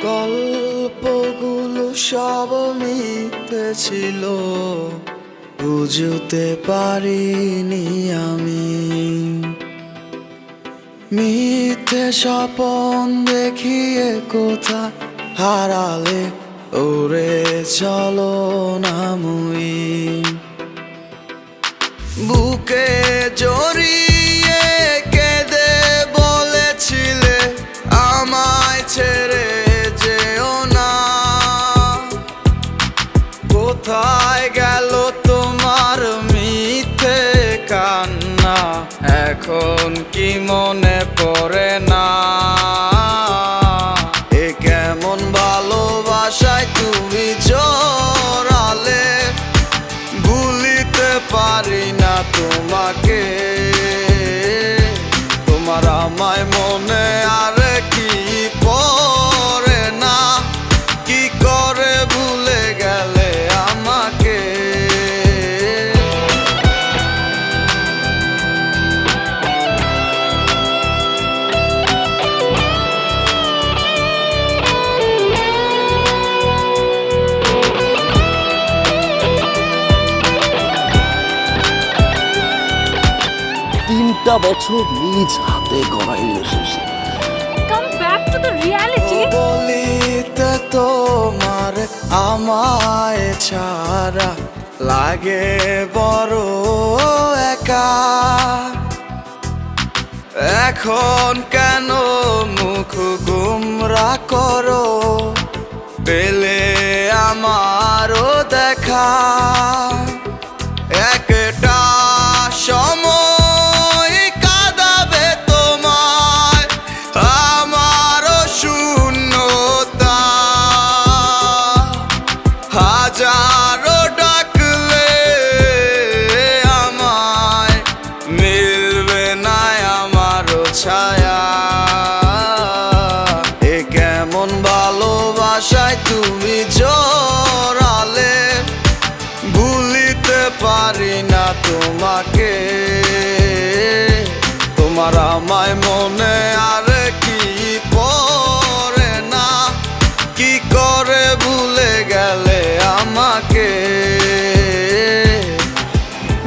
গল্পগুলো সব মিথ্যে ছিল, বুঝতে পারিনি আমি। মিথ্যে স্বপন দেখিয়ে কোথা হারালে ওরে চলো না মুই। বুকে জড়িয়ে কেঁদে বলেছিলে আমায় ছেড়ে যেও না। কোথায় গেল তোমার মিথ্যে কান্না, এখন কি মনে পড়ে না? এ কেমন ভালোবাসায় তুমি জড়ালে, ভুলিতে পারি না তোমাকে। তোমার আমায় মনে আর কি পড়ে না, কি করে ভুলে গেলে আমাকে। তিনটা বছর নিজ হাতে গড়া relationship. Come back to the reality. বলিতে তোমার আমায় ছাড়া লাগে বড় একা। এখন কেন মুখ গুমরা করো, পেলে আমারও দেখা। একটা সময় কাঁদাবে তোমায় আমারও শূন্যতা। হাজারো ডাকলে আমায় মিলবে না আমারও ছায়া। এ কেমন ভালোবাসায় তুমি জড়ালে, ভুলিতে পারি না তোমাকে। তোমার আমায় মনে আর কি পড়ে না, কি করে ভুলে গেলে আমাকে।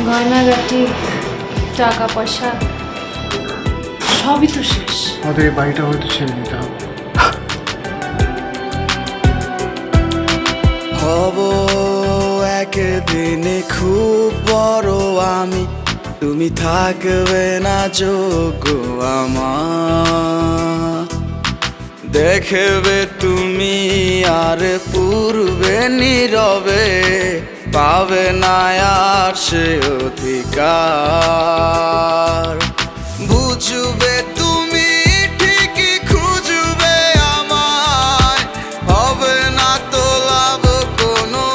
গয়নাগাটি, টাকা পয়সা সবই তো শেষ। আমাদের এই বাড়িটা হয়তো ছেড়ে দিতে হবে। হব একদিনে খুব বড় আমি, তুমি থাকবে না যোগ্য আমার। দেখবে তুমি আর পূর্বে নীরবে, পাবে না আর সে অধিকার। বুঝবে তুমি ঠিকই খুঁজবে আমায়, হবে না তো লাভ কোনো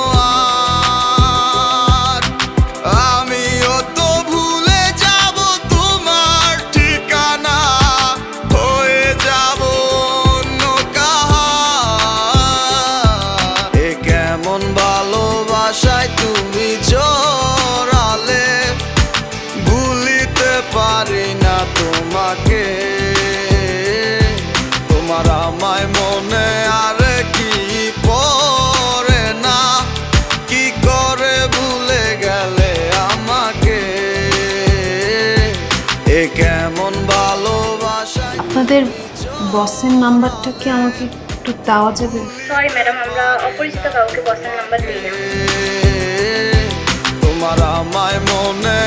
আর। আমিও তো ভুলে যাব তোমার ঠিকানা, হয়ে যাব অন্য কাহার। এ কেমন ভালোবাসায় তুমি জড়ালে, ভুলিতে পারি না তোমাকে। তোমার আমায় মনে আর কি পড়ে না, কি করে ভুলে গেলে আমাকে। এ কেমন ভালোবাসা। আপনাদের বসের নাম্বারটা কি আমাকে একটু দেওয়া যাবে? সরি ম্যাডাম, আমরা অপরিচিত কাউকে বসের নাম্বার দিই না। তোমার আমায় মনে